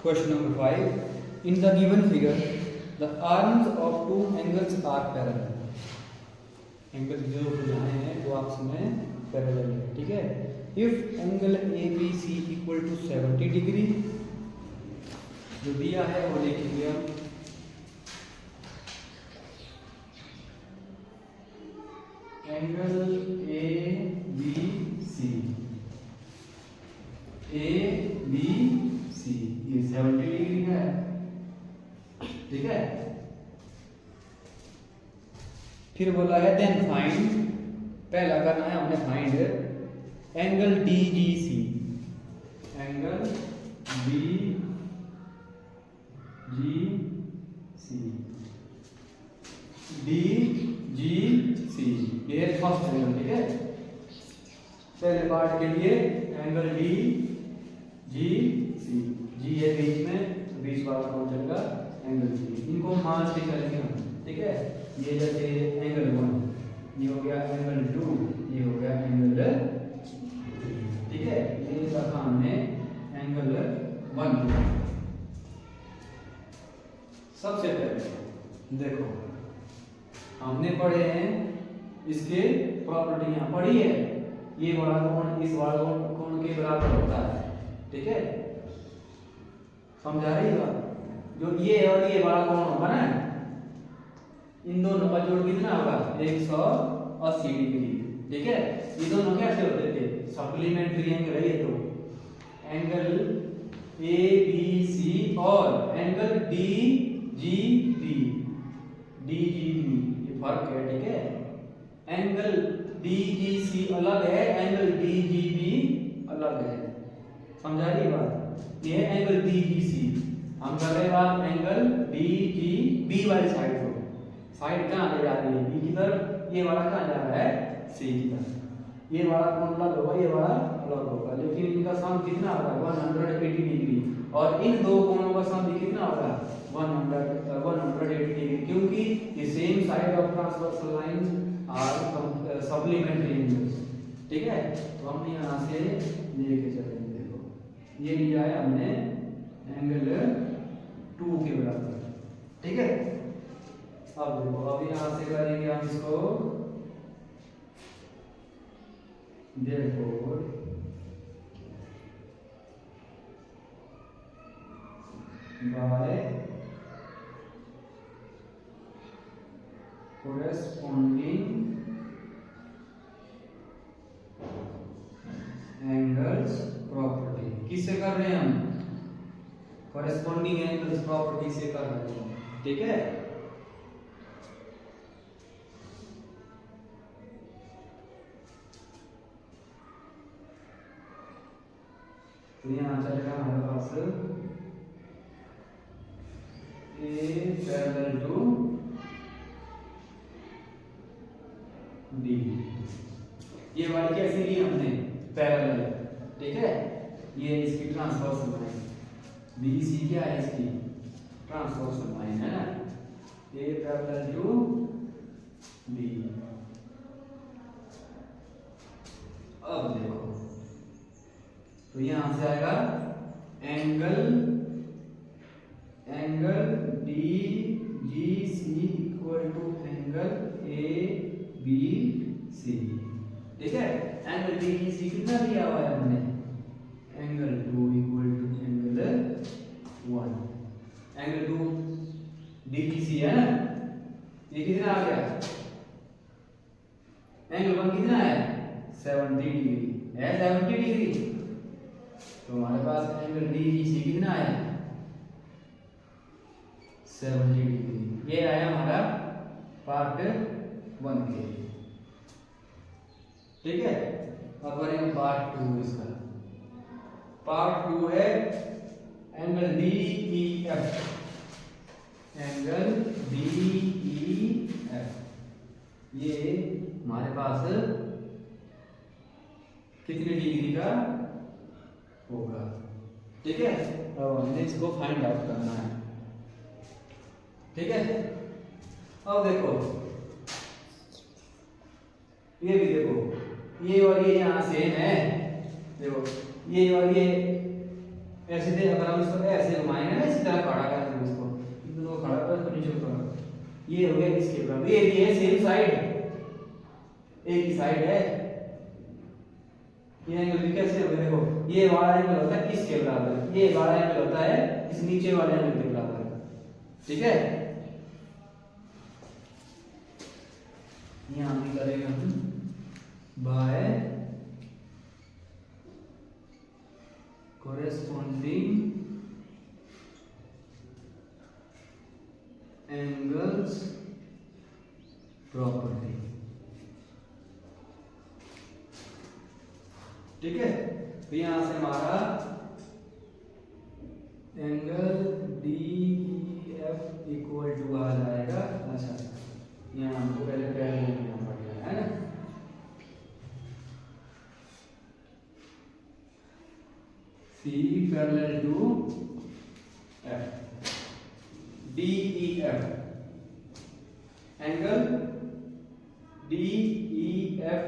Question number 5. In the given figure, the arms of two angles are parallel. Angle जो बुझाए हैं वो आपस में पैरेलल है, ठीक है। If angle A B C equal to 70 degree, जो दिया है वो लिखेंगे हम एंगल ए बी सी, ये 70 डिग्री का है, ठीक है। फिर बोला है देन फाइंड, पहला करना है हमने फाइंड एंगल डी जी सी, एंगल डी जी सी, डी जी सी, ये फर्स्ट एंगल, ठीक है। पहले पार्ट के लिए एंगल डी जी सी, जी है बीच में, बीच वाला कौन चलेगा एंगल जी, इनको मान से चलेंगे हम, ठीक है। ये जैसे एंगल 1, ये हो गया एंगल 2, ये हो गया एंगल, ठीक है। ये रखा हमने एंगल 1। सबसे पहले देखो हमने पढ़े हैं इसके प्रॉपर्टियां पढ़ी है, ये वाला कोण इस वाला कोण के बराबर होता है, ठीक है। समझा रही बात? जो ये और ये वाला कोण होगा ना, इन दोनों का जोड़ कितना होगा 180 डिग्री, ठीक है। ये दोनों कैसे होते थे सप्लीमेंट्री एंगल है ये, तो एंगल ए बी सी और एंगल डी जी बी, ये फर्क है, ठीक है। एंगल डी जी सी अलग है, एंगल डी जी बी अलग है, समझा रही बात? ये है एंगल डी जी सी, हम कर रहे हैं बात एंगल डी जी बी वाली साइड को, साइड कहाँ ले जा रही है बी की तरफ, ये वाला कहाँ जा रहा है सी की तरफ। ये वाला कौन अलग होगा, ये वाला अलग होगा, लेकिन इनका सम कितना होगा 180 डिग्री, और इन दो कोणों का सम भी कितना होगा 180 डिग्री, क्योंकि ये same side of transversal line are supplementary angles, ठीक है। तो हम यहाँ से लेके चलेंगे, देखो ये लिया है हमने एंगल 2 के बराबर, ठीक है। अब देखो अब यहाँ से करेंगे हम इसको, देखो बाय कोरेस्पोंडिंग एंगल्स प्रॉपर्टी, किससे कर रहे हैं हम कोरेस्पोंडिंग एंगल्स प्रॉपर्टी से कर रहे हैं, ठीक है। तो यहाँ चलेगा हमारे पास ए पैरेलल टू डी, ये वाली कैसी ली हमने पैरेलल, ठीक है। ये इसकी ट्रांसवर्सल लाइन, बी सी क्या है इसकी ट्रांसवर्सल लाइन है ना, ए पैरेलल टू डी। अब देखो तो यहां से आएगा angle D G C equal to angle A B C, ठीक है। एंगल डी जी सी कितना दिया हुआ है हमने angle 2 equal to angle 1, angle 2 D G C है ना, ये कितना आ गया, एंगल 1 कितना है 70 डिग्री है, 70 डिग्री। तो हमारे पास एंगल डी जी सी कितना है 70 डिग्री, ये आया हमारा पार्ट 1 के, ठीक है। अब करेंगे पार्ट 2 इसका। पार्ट 2 है angle D E F, angle D E F, ये हमारे पास कितने डिग्री का होगा, ठीक है। अब हमने इसको फाइंड आउट करना है, ठीक है। अब देखो ये भी देखो, ये और ये यहाँ सेम है, देखो ये और ये ऐसे दे, अगर हम इसको ऐसे घुमाएंगे ना, इसी तरह खड़ा करेंगे इसको, इनको खड़ा कर तो नीचे उतार, ये हो गया इसके बराबर। ये भी है सेम साइड, एक ही साइड है। ये एंगल भी कैसे होगा, देखो ये वाला एंगल होता है किसके बराबर, ये वाला एंगल होता है इस नीचे वाले एंगल के बराबर, ठीक है। यहां भी करेंगे हम बाय corresponding angles property, ठीक है। तो यहां से हमारा एंगल DEF इक्वल टू आ जाएगा, अच्छा यहाँ हमको पहले पैरेलल लेना पड़ेगा, है ना। C parallel to F, DEF angle DEF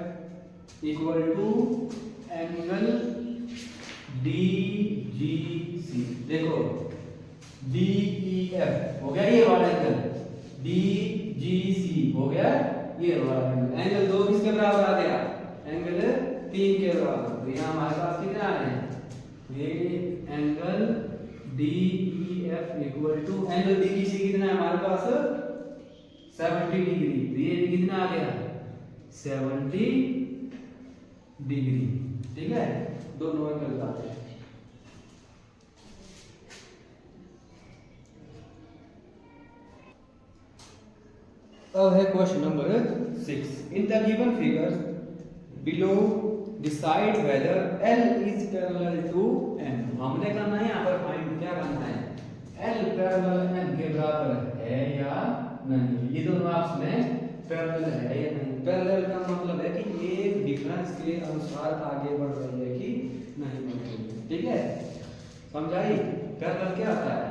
equal to angle DGC। देखो DEF हो गया ये वाला एंगल, DGC हो गया ये वाला एंगल। एंगल 2 किसके बराबर आ गया, एंगल 3 के बराबर। तो यहाँ हमारे पास कितना है, ये angle DEF equal to angle DGC कितना है हमारे पास 70 डिग्री। तो ये भी कितना आ गया 70 डिग्री, ठीक है। दोनों एंगल आते हैं। अब है question number 6। In the given figures below decide whether L is parallel to M। हमने करना है यहाँ पर फाइंड, क्या करना है, L पैरेलल M के बराबर है या नहीं। ये दोनों आपस में पैरेलल है या नहीं। पैरेलल का मतलब है कि एक डिफरेंस के अनुसार आगे बढ़ रही है कि नहीं बढ़ रही है, ठीक है। समझाई। पैरेलल क्या होता है,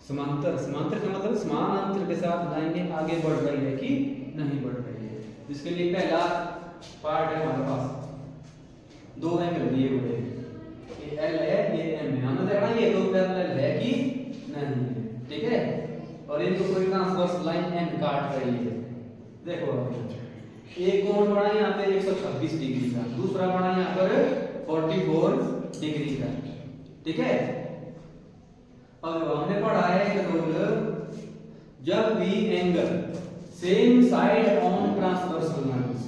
समांतर। समांतर का मतलब समानांतर के साथ लाइनें आगे बढ़ रही है कि नहीं बढ़ रही है। इसके लिए पहला पार्ट है हमारे पास, दो एंगल दिए हुए हैं, ये L है ये M है। हमने देखना ये दो पैरेलल है कि नहीं है, ठीक है। और इनको कोई ट्रांसवर्स लाइन N काट रही है। देखो एक कोण बना यहाँ पे 126 डिग्री का, दूसरा बना यहाँ पर 44 डिग्री का, ठीक है। अब हमने पढ़ा है एक रूल, जब भी angle same side on transversal lines,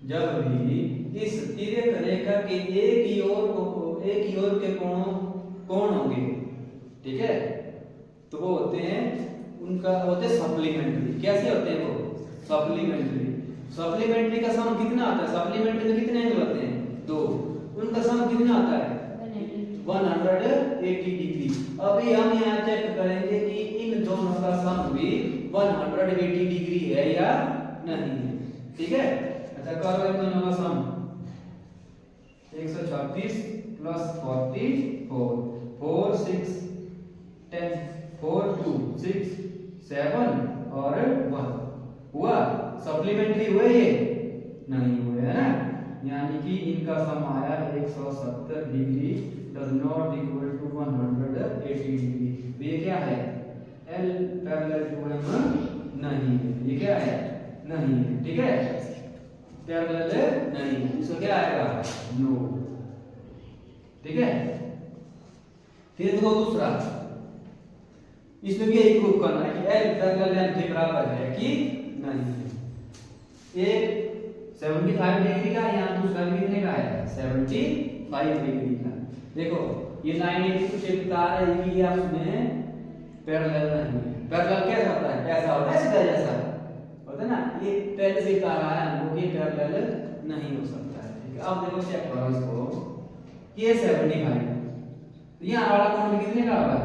जब भी इस तिर्यक रेखा के एक ही ओर के कोण होंगे, ठीक है, तो वो होते हैं, उनका होते हैं सप्लीमेंट्री। कैसे होते हैं वो, सप्लीमेंट्री। सप्लीमेंट्री का सम कितना आता है, सप्लीमेंट्री में कितने एंगल होते हैं, दो, उनका सम कितना आता है 180 डिग्री। अभी हम यहाँ चेक करेंगे कि इन दोनों का सम भी 180 डिग्री है या नहीं है, ठीक है। अच्छा करो इन दोनों का सम, 126 प्लस 44, 4 6 10, 4 2 6 7 और 1 हुआ। सप्लीमेंट्री हुए ये नहीं हुए, है ना। यानी कि इनका सम आया 170 degree, does not equal to 180 degree. तो ये क्या है, L पैरेलल टू M नहीं है, ये क्या है, नहीं है, ठीक है, पैरेलल नहीं है। इसको क्या आएगा, नो, ठीक है। फिर देखो दूसरा, इसमें भी यही प्रूफ करना है कि L पैरेलल M के बराबर है कि नहीं है। एक 75 डिग्री का, यहाँ दूसरा भी कितने का है 75 डिग्री का। देखो ये लाइन कुछ एक तार है, ये आपस में पैरेलल नहीं है। पैरेलल कैसा होता है, ऐसा होता है, सीधा जैसा होता है ना, ये पहले से तार आया है, ये पैरेलल नहीं हो सकता है, ठीक है। अब देखो चेक करो इसको, ये 75 है, तो यहाँ वाला कोण कितने का होगा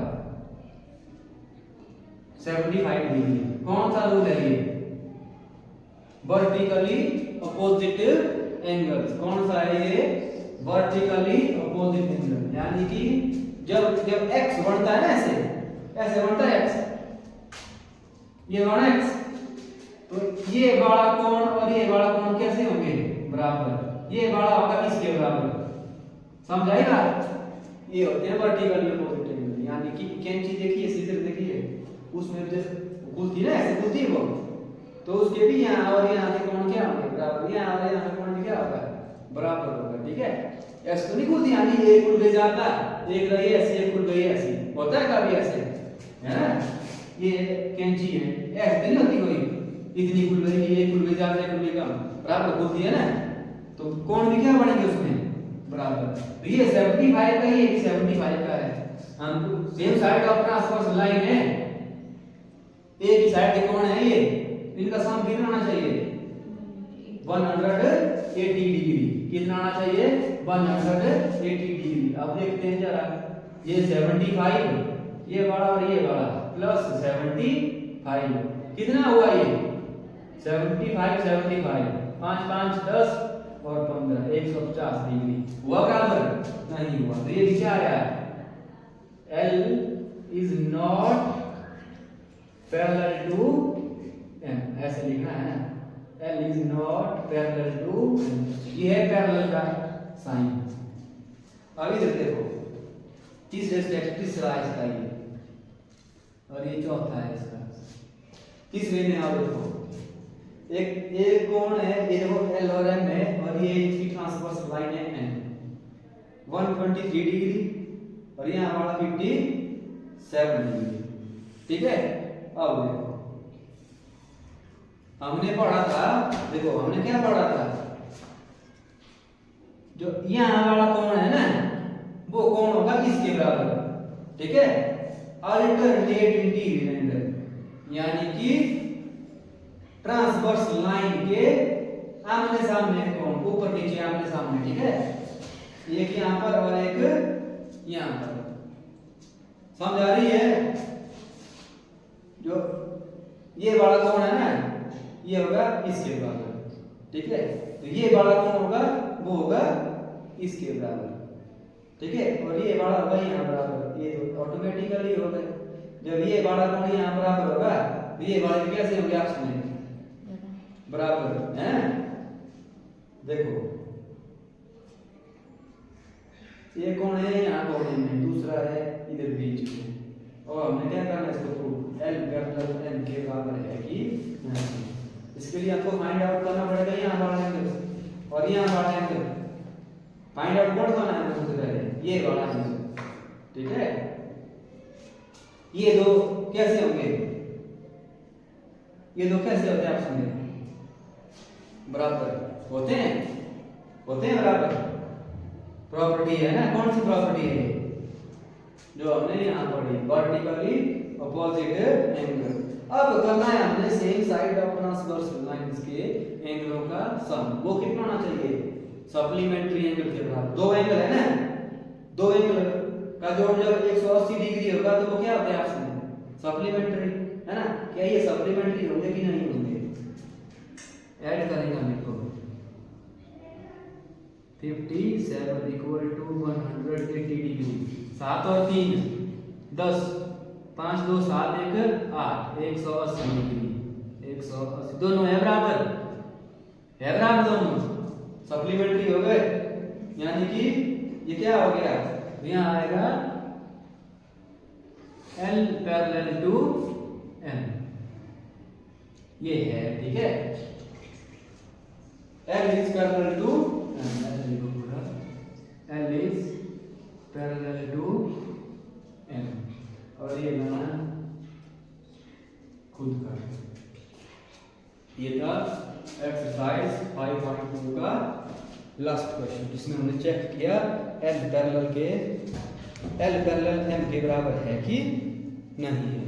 75 डिग्री। कौन सा रूल है ये, वर्टिकली अपोजिट एंगल्स। कौन सा है ये, वर्टिकली अपोजिट एंगल। यानी कि जब x बढ़ता है ना, ऐसे बढ़ता है x, ये बढ़ा x, तो ये वाला कोण और ये वाला कोण कैसे होंगे, बराबर। ये वाला होगा इसके बराबर, समझाएगा। ये होते हैं वर्टिकली अपोजिट एंगल, यानी कि कैंची देखिए सीजर देखिए उसमें जैसे खुलती ना ऐसे खुलती है वो, तो उसके भी यहाँ और यहाँ के कोण क्या होंगे बराबर, यहाँ और यहाँ का कोण भी क्या होगा बराबर होगा। ठीक है, ऐसे तो नहीं खुलती, यानी एक खुल गई जाता एक रही ऐसी एक खुल गई ऐसी, होता है कभी ऐसे है ना, ये कैंची है ऐसे नहीं होती कोई, इतनी खुल गई कि एक खुल गई ज्यादा एक खुल गई कम, बराबर खुलती है ना, तो कोण भी क्या बनेंगे उसमें बराबर। तो ये 75 का ये 75 का है, हम same side of transverse line है, एक ही साइड के कोण है ये, इनका सम कितना आना चाहिए 180 डिग्री, कितना आना चाहिए 180 डिग्री। अब देखते हैं जरा, ये 75 ये वाला और ये वाला प्लस 75 कितना हुआ ये 75 75 5 5 10 और 15 150 डिग्री हुआ बराबर नहीं हुआ, तो ये भी क्या आया L is not parallel to M, ऐसे लिखना है ना, L is not parallel to M, ये है पैरेलल का साइन। अब इधर देखो तीसरे स्टेप तीसरा है इसका ये, और ये चौथा है इसका। तीसरे में आओ देखो, एक कोण है ये देखो L और M है, और ये इसकी ट्रांसवर्स लाइन है N 123 डिग्री और यहाँ वाला 57 डिग्री। ठीक है, अब देखो हमने पढ़ा था, देखो हमने क्या पढ़ा था, जो यहाँ वाला कोण है ना वो कोण होगा इसके बराबर। ठीक है, अल्टरनेट इंटीरियर एंगल, यानी कि ट्रांसवर्स लाइन के आमने सामने कोण, ऊपर नीचे आमने सामने। ठीक है, एक यहाँ पर और एक यहाँ पर, समझ आ रही है? जो ये वाला कोण है ना ये होगा इसके बराबर। ठीक है, तो ये वाला कोण होगा वो होगा इसके बराबर। ठीक है, और ये वाला होगा यहाँ बराबर, ये तो ऑटोमेटिकली हो गए। जब ये वाला कोण यहाँ बराबर होगा तो ये वाले कैसे होंगे आप सुने बराबर है। देखो ये कोण है यहाँ कोने में, दूसरा है इधर बीच में, और हमने क्या करना है इसको प्रूव L पैरेलल M के बराबर है कि नहीं। इसके लिए आपको फाइंड आउट करना पड़ेगा यहाँ वाला एंगल और यहाँ वाला एंगल, फाइंड आउट कौन करना है सबसे पहले ये वाला एंगल। ठीक है, ये दो कैसे होंगे, ये दो कैसे होते हैं आप समझे बराबर होते हैं, होते हैं बराबर। प्रॉपर्टी है ना, कौन सी प्रॉपर्टी है जो हमने यहाँ पढ़ी, वर्टिकली अपोजिट एंगल। अब करना है हमने same side of transverse lines के एंगलों का सम, वो कितना होना चाहिए सप्लीमेंट्री एंगल के बराबर। दो एंगल है ना, दो एंगल का जोड़ जब 180 डिग्री होगा तो वो क्या होता है आपसे सप्लीमेंट्री है ना। क्या ये सप्लीमेंट्री होंगे कि नहीं होंगे, ऐड करेंगे हम इसको 57 इक्वल टू 180 डिग्री, 7 और 3 10 5 2 7 1 8 180 डिग्री, 180 दोनों है बराबर, है बराबर दोनों सप्लीमेंट्री हो गए। यानी कि ये क्या हो गया, यहाँ आएगा L पैरेलल टू M, ये है। ठीक है, L is parallel to L is parallel to M, और ये बनाना खुद का। ये था एक्सरसाइज 5.2 का लास्ट क्वेश्चन, जिसमें हमने चेक किया L पैरेलल M के बराबर है कि नहीं है।